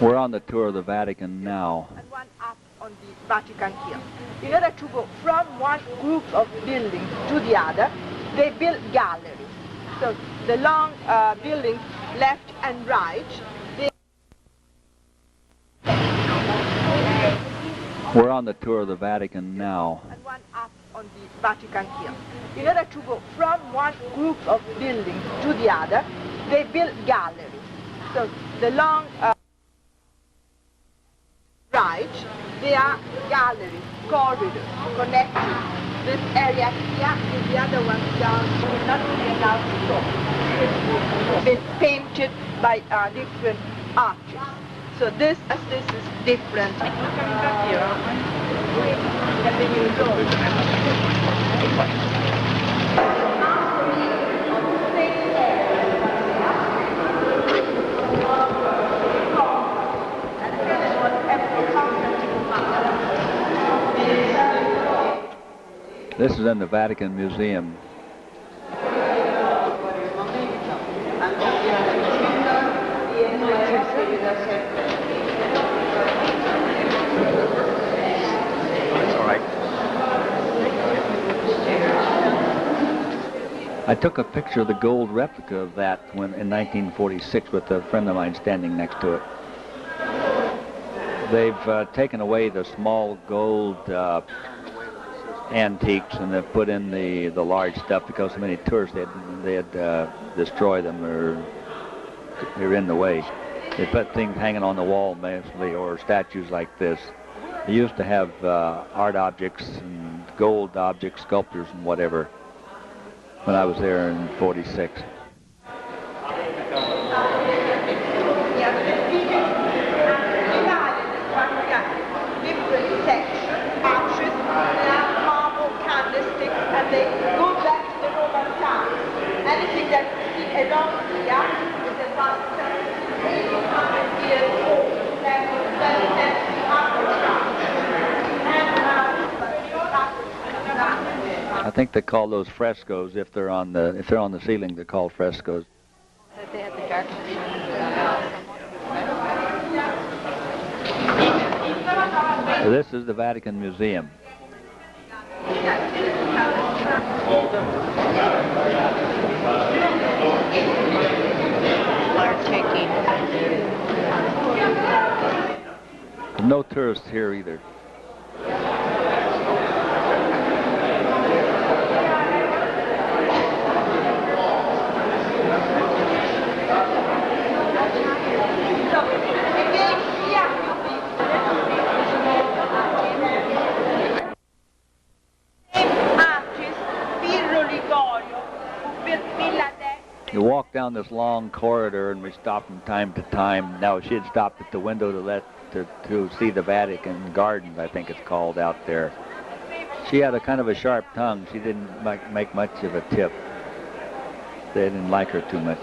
We're on the tour of the Vatican now. And one up on the Vatican Hill. In order to go from one group of buildings to the other, they built galleries. So the long buildings left and right. We're on the tour of the Vatican now. And one up on the Vatican Hill. In order to go from one group of buildings to the other, they built galleries. So the long right, there are galleries, corridors connecting this area here with the other one down. Will not be allowed to go. It's painted by different artists. So this is different. This is in the Vatican Museum. I took a picture of the gold replica of that when in 1946 with a friend of mine standing next to it. They've taken away the small gold antiques and they've put in the large stuff because so many tourists they'd destroy them or they're in the way. They put things hanging on the wall mostly or statues like this. They used to have art objects and gold objects, sculptures and whatever when I was there in 46. Different sections, arches, marble candlesticks, and they go back to the Roman times. Anything that you see along here is about 800 years old. That is I think they call those frescoes if they're on the ceiling. They're called frescoes. they had the dark This is the Vatican Museum. No tourists here either. You walk down this long corridor, and we stopped from time to time. Now she had stopped at the window to see the Vatican Gardens, I think it's called out there. She had a kind of a sharp tongue. She didn't make much of a tip. They didn't like her too much.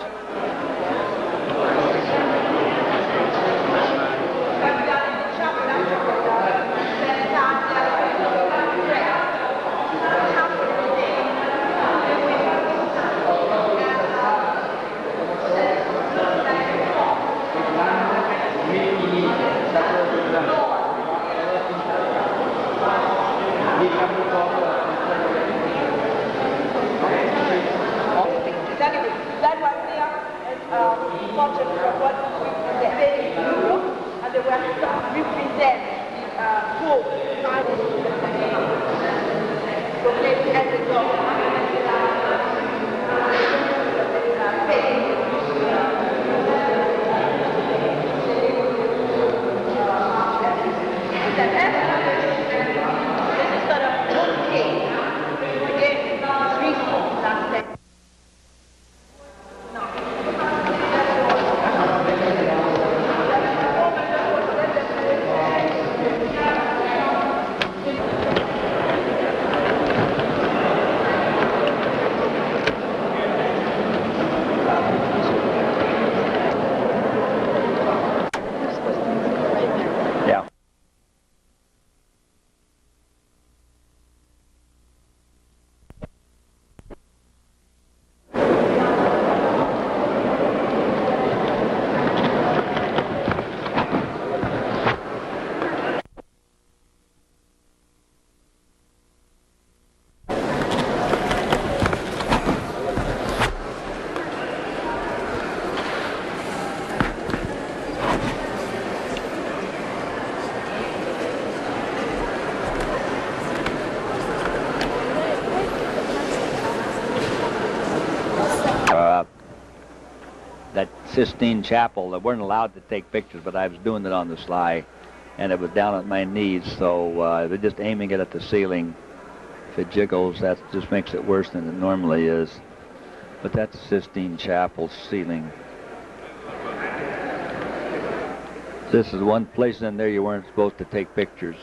Sistine Chapel. I weren't allowed to take pictures, but I was doing it on the sly, and it was down at my knees, so I was just aiming it at the ceiling. If it jiggles, that just makes it worse than it normally is. But that's Sistine Chapel ceiling. This is one place in there you weren't supposed to take pictures,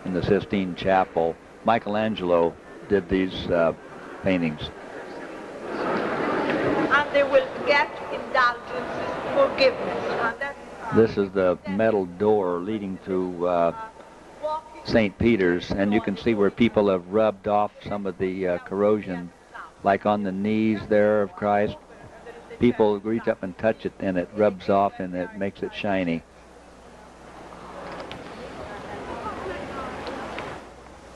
in the Sistine Chapel. Michelangelo did these paintings. And they will get indulgences, forgiveness. And that's, this is the metal door leading to St. Peter's, and you can see where people have rubbed off some of the corrosion, like on the knees there of Christ. People reach up and touch it, and it rubs off, and it makes it shiny.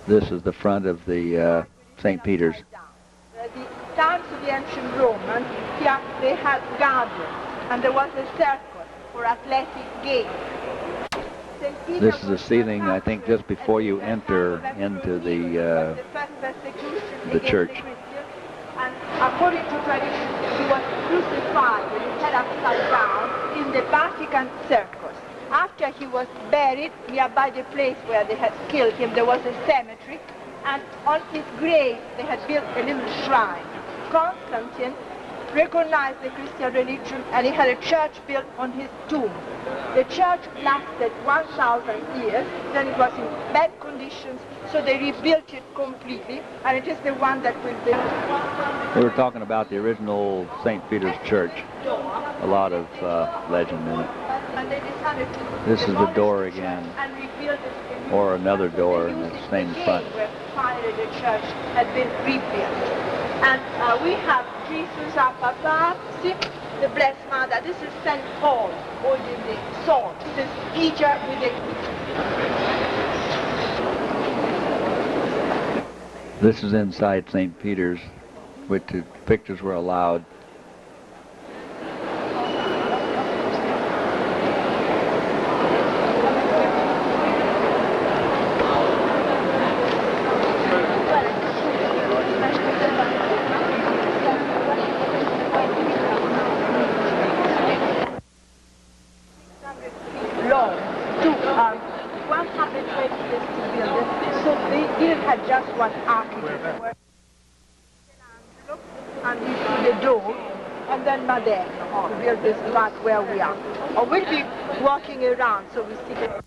This is the front of the St. Peter's. The times of the ancient Romans, here they had gardens, and there was a circus for athletic games. This is the ceiling, I think, just before you enter into the church. And according to tradition, he was crucified with his head upside down in the Vatican circus. After he was buried, nearby the place where they had killed him, there was a cemetery, and on his grave they had built a little shrine. Constantine recognized the Christian religion, and he had a church built on his tomb. The church lasted 1,000 years, then it was in bad conditions, so they rebuilt it completely, and it is the one that will be... We were talking about the original St. Peter's Church. A lot of legend in it. This is the door again, or another door in the same front. Where finally the church had been rebuilt. And we have Jesus up above. See, the Blessed Mother. This is St. Paul holding the sword. This is Peter with the... This is inside St. Peter's, which the pictures were allowed. To build this part where we are. Or we'll be walking around, so we see it.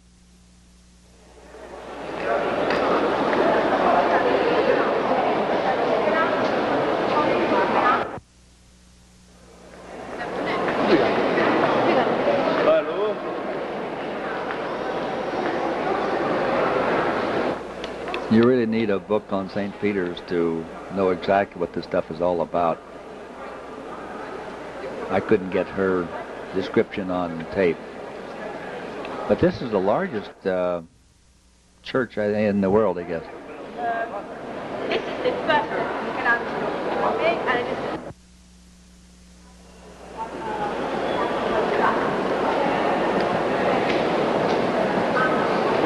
You really need a book on St. Peter's to know exactly what this stuff is all about. I couldn't get her description on tape. But this is the largest church in the world, I guess. This is the first Michelangelo. Okay, and it is...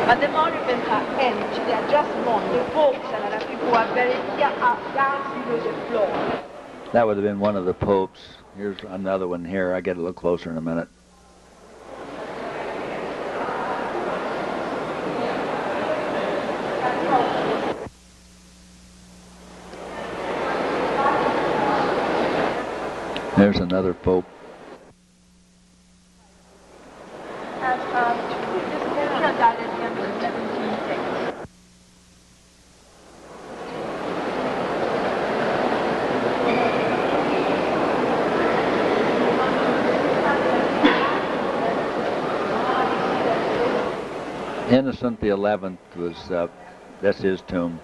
But the monuments are empty, they are just monuments. The popes and other people who are buried here are down below the floor. That would have been one of the popes. Here's another one here. I'll get a little closer in a minute. There's another pope. And this died at the end of 1760. Innocent the 11th was, that's his tomb.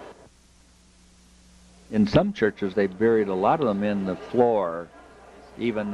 In some churches, they buried a lot of them in the floor, even